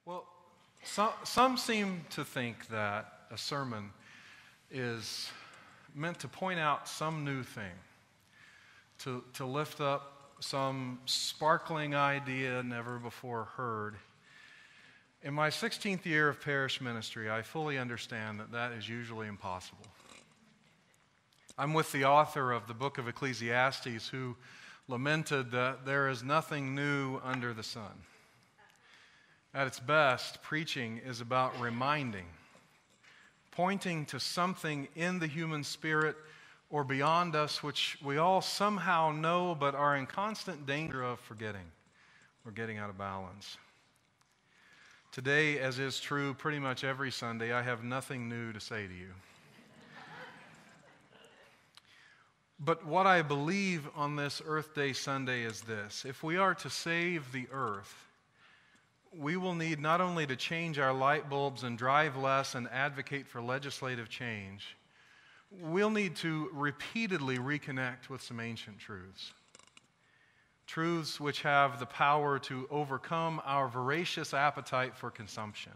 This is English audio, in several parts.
Well, some seem to think that a sermon is meant to point out some new thing, to lift up some sparkling idea never before heard. In my 16th year of parish ministry, I fully understand that that is usually impossible. I'm with the author of the book of Ecclesiastes who lamented that there is nothing new under the sun. At its best, preaching is about reminding, pointing to something in the human spirit or beyond us which we all somehow know but are in constant danger of forgetting or getting out of balance. Today, as is true pretty much every Sunday, I have nothing new to say to you. But what I believe on this Earth Day Sunday is this: if we are to save the earth, we will need not only to change our light bulbs and drive less and advocate for legislative change, we'll need to repeatedly reconnect with some ancient truths. Truths which have the power to overcome our voracious appetite for consumption.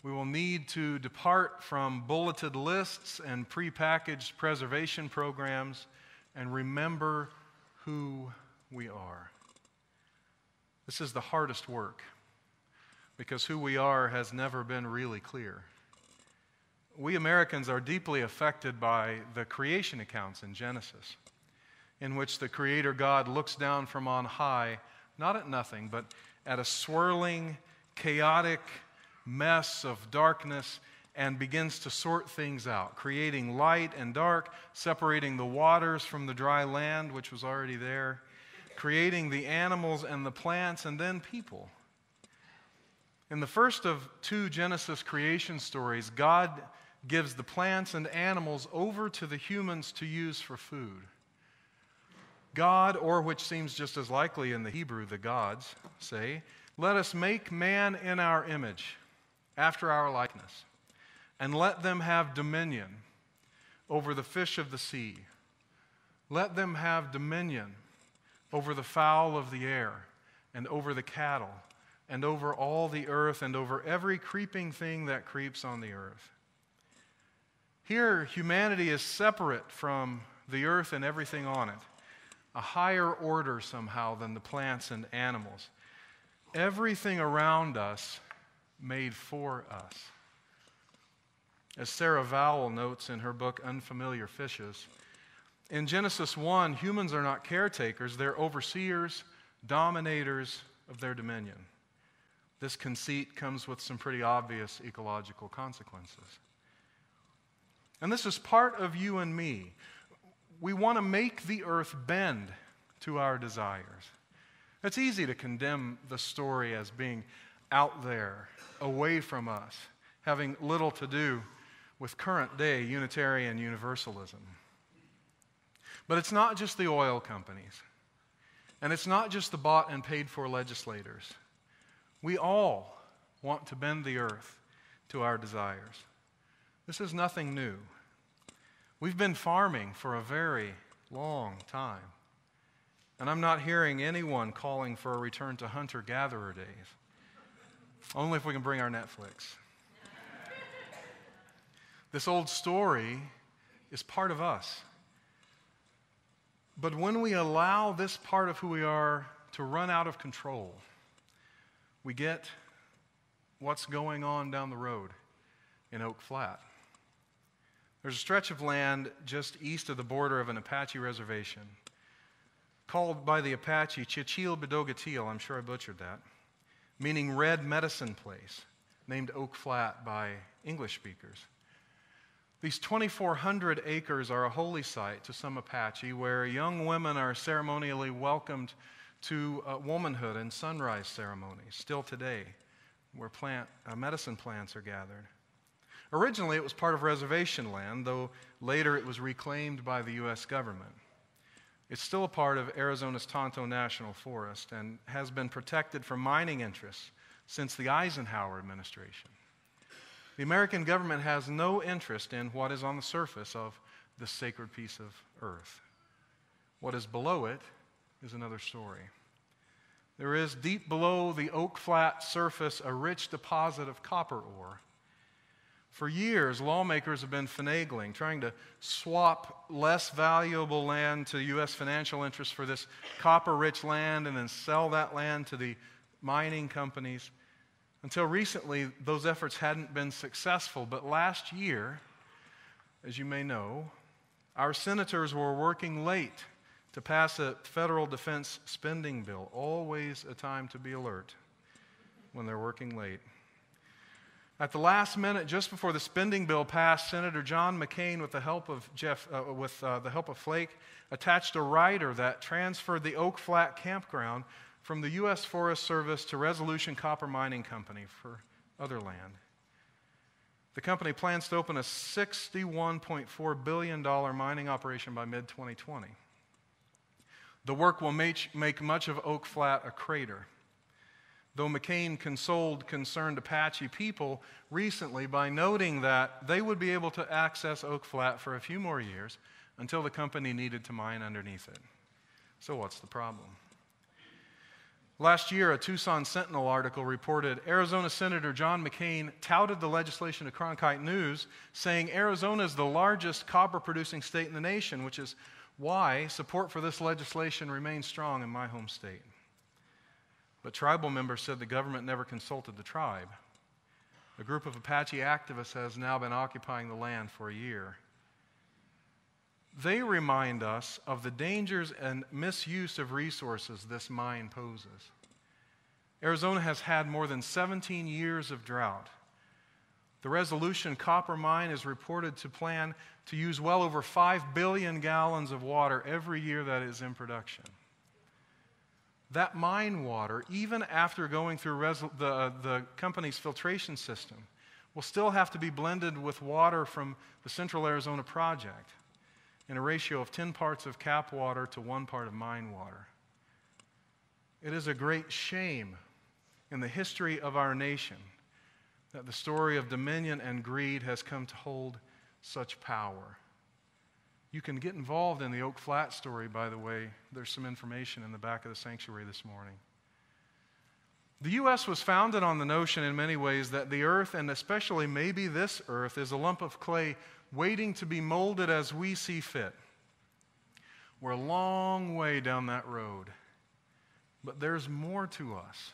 We will need to depart from bulleted lists and prepackaged preservation programs and remember who we are. This is the hardest work because who we are has never been really clear. We Americans are deeply affected by the creation accounts in Genesis, in which the Creator God looks down from on high, not at nothing, but at a swirling, chaotic mess of darkness and begins to sort things out, creating light and dark, separating the waters from the dry land, which was already there, creating the animals and the plants, and then people. In the first of two Genesis creation stories, God gives the plants and animals over to the humans to use for food. God, or which seems just as likely in the Hebrew, the gods, say, "Let us make man in our image, after our likeness, and let them have dominion over the fish of the sea. Let them have dominion over the fowl of the air, and over the cattle, and over all the earth, and over every creeping thing that creeps on the earth." Here, humanity is separate from the earth and everything on it, a higher order somehow than the plants and animals. Everything around us made for us. As Sarah Vowell notes in her book Unfamiliar Fishes, in Genesis 1, humans are not caretakers, they're overseers, dominators of their dominion. This conceit comes with some pretty obvious ecological consequences. And this is part of you and me. We want to make the earth bend to our desires. It's easy to condemn the story as being out there, away from us, having little to do with current day Unitarian Universalism. But it's not just the oil companies, and it's not just the bought and paid for legislators. We all want to bend the earth to our desires. This is nothing new. We've been farming for a very long time, and I'm not hearing anyone calling for a return to hunter-gatherer days. Only if we can bring our Netflix. This old story is part of us. But when we allow this part of who we are to run out of control, we get what's going on down the road in Oak Flat. There's a stretch of land just east of the border of an Apache reservation called by the Apache Chichil-Bidogatil, I'm sure I butchered that, meaning red medicine place, named Oak Flat by English speakers. These 2,400 acres are a holy site to some Apache where young women are ceremonially welcomed to womanhood and sunrise ceremonies, still today, where medicine plants are gathered. Originally, it was part of reservation land, though later it was reclaimed by the U.S. government. It's still a part of Arizona's Tonto National Forest and has been protected from mining interests since the Eisenhower administration. The American government has no interest in what is on the surface of this sacred piece of earth. What is below it is another story. there is deep below the Oak Flat surface a rich deposit of copper ore. For years, lawmakers have been finagling, trying to swap less valuable land to U.S. financial interests for this copper-rich land and then sell that land to the mining companies. Until recently, those efforts hadn't been successful. But last year, as you may know, our senators were working late to pass a federal defense spending bill. Always a time to be alert when they're working late. At the last minute, just before the spending bill passed, Senator John McCain, with the help of Flake, attached a rider that transferred the Oak Flat campground from the U.S. Forest Service to Resolution Copper Mining Company for other land. The company plans to open a $61.4 billion mining operation by mid-2020. The work will make much of Oak Flat a crater, though McCain consoled concerned Apache people recently by noting that they would be able to access Oak Flat for a few more years until the company needed to mine underneath it. So what's the problem? Last year, a Tucson Sentinel article reported Arizona Senator John McCain touted the legislation to Cronkite News, saying Arizona is the largest copper-producing state in the nation, which is why support for this legislation remains strong in my home state. But tribal members said the government never consulted the tribe. A group of Apache activists has now been occupying the land for a year. They remind us of the dangers and misuse of resources this mine poses. Arizona has had more than 17 years of drought. The Resolution copper mine is reported to plan to use well over 5 billion gallons of water every year that is in production. That mine water, even after going through the company's filtration system, will still have to be blended with water from the Central Arizona Project in a ratio of 10 parts of cap water to 1 part of mine water. It is a great shame in the history of our nation that the story of dominion and greed has come to hold such power. You can get involved in the Oak Flat story, by the way. There's some information in the back of the sanctuary this morning. The U.S. was founded on the notion in many ways that the earth, and especially maybe this earth, is a lump of clay waiting to be molded as we see fit. We're a long way down that road, but there's more to us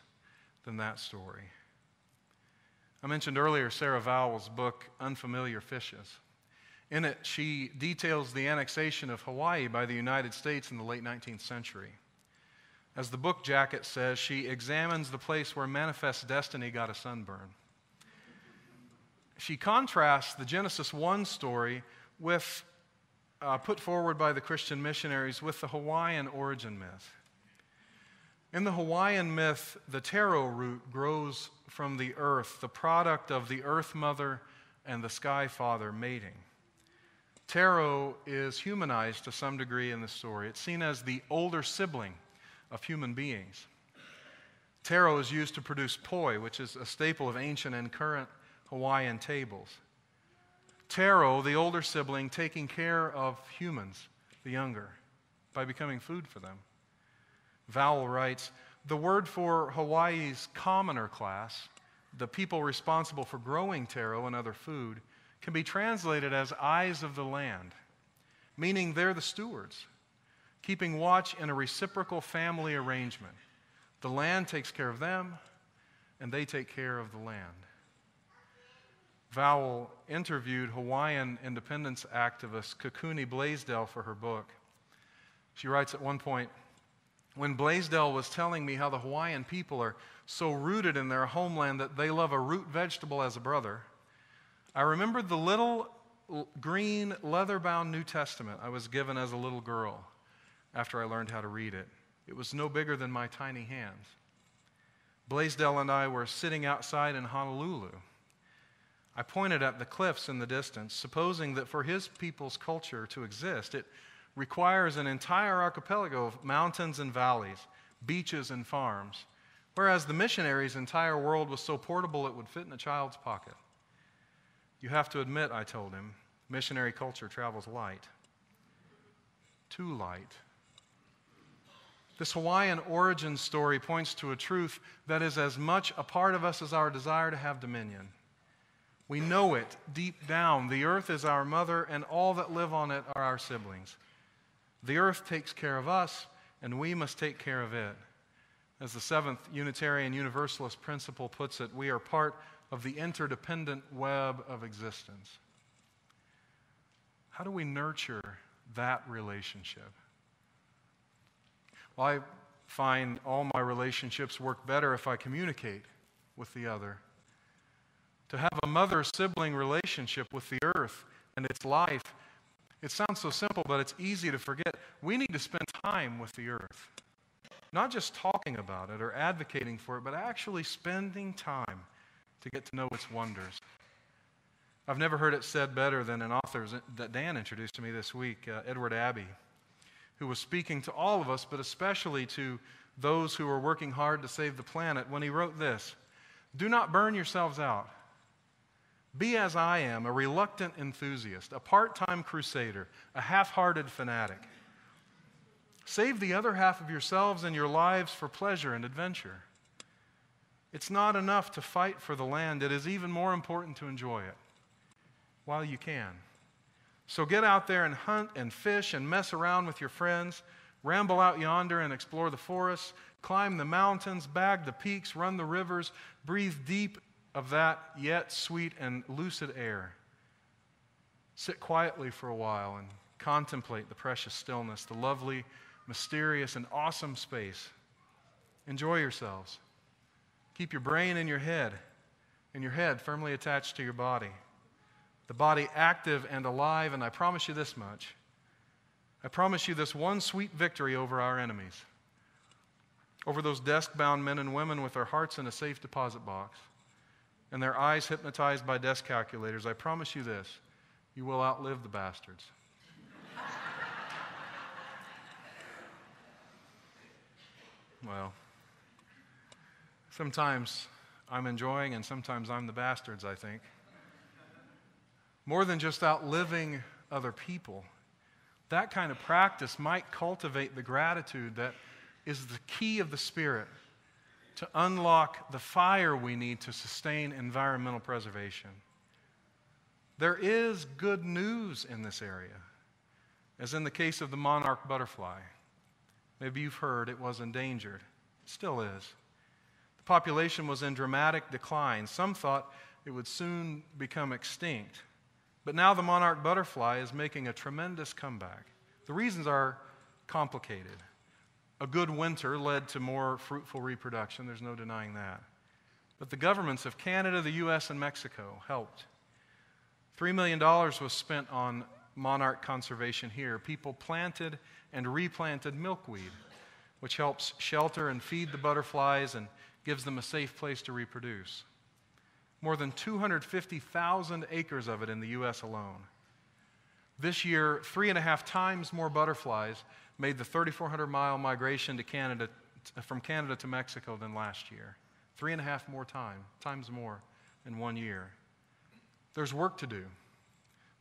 than that story. I mentioned earlier Sarah Vowell's book, Unfamiliar Fishes. In it, she details the annexation of Hawaii by the United States in the late 19th century. As the book jacket says, she examines the place where manifest destiny got a sunburn. She contrasts the Genesis 1 story with, put forward by the Christian missionaries, with the Hawaiian origin myth. In the Hawaiian myth, the taro root grows from the earth, the product of the earth mother and the sky father mating. Taro is humanized to some degree in the story. It's seen as the older sibling of human beings. Taro is used to produce poi, which is a staple of ancient and current Hawaiian tables. Taro, the older sibling, taking care of humans, the younger, by becoming food for them. Vowell writes, the word for Hawaii's commoner class, the people responsible for growing taro and other food, can be translated as eyes of the land, meaning they're the stewards, keeping watch in a reciprocal family arrangement. The land takes care of them, and they take care of the land. Vowell interviewed Hawaiian independence activist Kukuni Blaisdell for her book. She writes at one point, when Blaisdell was telling me how the Hawaiian people are so rooted in their homeland that they love a root vegetable as a brother, I remembered the little green leather-bound New Testament I was given as a little girl after I learned how to read it. It was no bigger than my tiny hands. Blaisdell and I were sitting outside in Honolulu. I pointed at the cliffs in the distance, supposing that for his people's culture to exist, it requires an entire archipelago of mountains and valleys, beaches and farms, whereas the missionaries' entire world was so portable it would fit in a child's pocket. You have to admit, I told him, missionary culture travels light. Too light. This Hawaiian origin story points to a truth that is as much a part of us as our desire to have dominion. We know it deep down. The earth is our mother, and all that live on it are our siblings. The earth takes care of us, and we must take care of it. As the seventh Unitarian Universalist principle puts it, we are part of the interdependent web of existence. How do we nurture that relationship? Well, I find all my relationships work better if I communicate with the other. To have a mother-sibling relationship with the earth and its life, it sounds so simple, but it's easy to forget. We need to spend time with the earth. Not just talking about it or advocating for it, but actually spending time to get to know its wonders. I've never heard it said better than an author that Dan introduced to me this week, Edward Abbey, who was speaking to all of us, but especially to those who are working hard to save the planet, when he wrote this: "Do not burn yourselves out. Be as I am, a reluctant enthusiast, a part-time crusader, a half-hearted fanatic. Save the other half of yourselves and your lives for pleasure and adventure. It's not enough to fight for the land. It is even more important to enjoy it while you can. So get out there and hunt and fish and mess around with your friends. Ramble out yonder and explore the forests. Climb the mountains, bag the peaks, run the rivers. Breathe deep of that yet sweet and lucid air. Sit quietly for a while and contemplate the precious stillness, the lovely, mysterious, and awesome space. Enjoy yourselves. Keep your brain in your head, and your head firmly attached to your body. The body active and alive, and I promise you this much. I promise you this one sweet victory over our enemies, over those desk-bound men and women with their hearts in a safe deposit box and their eyes hypnotized by desk calculators. I promise you this: you will outlive the bastards. Well, sometimes I'm enjoying and sometimes I'm the bastards, I think. More than just outliving other people, that kind of practice might cultivate the gratitude that is the key of the Spirit to unlock the fire we need to sustain environmental preservation. There is good news in this area, as in the case of the monarch butterfly. Maybe you've heard it was endangered. It still is. The population was in dramatic decline. Some thought it would soon become extinct. But now the monarch butterfly is making a tremendous comeback. The reasons are complicated. A good winter led to more fruitful reproduction. There's no denying that. But the governments of Canada, the U.S., and Mexico helped. $3 million was spent on monarch conservation here. People planted and replanted milkweed, which helps shelter and feed the butterflies and gives them a safe place to reproduce. More than 250,000 acres of it in the U.S. alone. This year, 3.5 times more butterflies made the 3,400-mile migration to Canada, from Canada to Mexico than last year. 3.5 more times more in 1 year. There's work to do.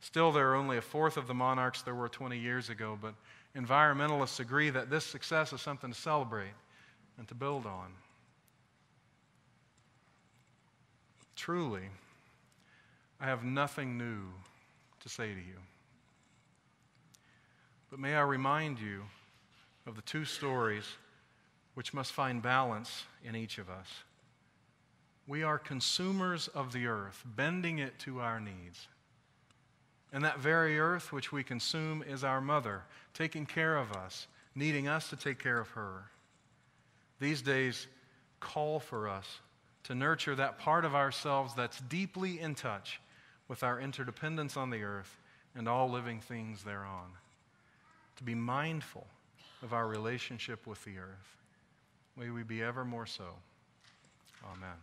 Still, there are only a fourth of the monarchs there were 20 years ago, but environmentalists agree that this success is something to celebrate and to build on. Truly, I have nothing new to say to you. But may I remind you of the two stories which must find balance in each of us. We are consumers of the earth, bending it to our needs. And that very earth which we consume is our mother, taking care of us, needing us to take care of her. These days call for us to nurture that part of ourselves that's deeply in touch with our interdependence on the earth and all living things thereon. To be mindful of our relationship with the earth. May we be ever more so. Amen.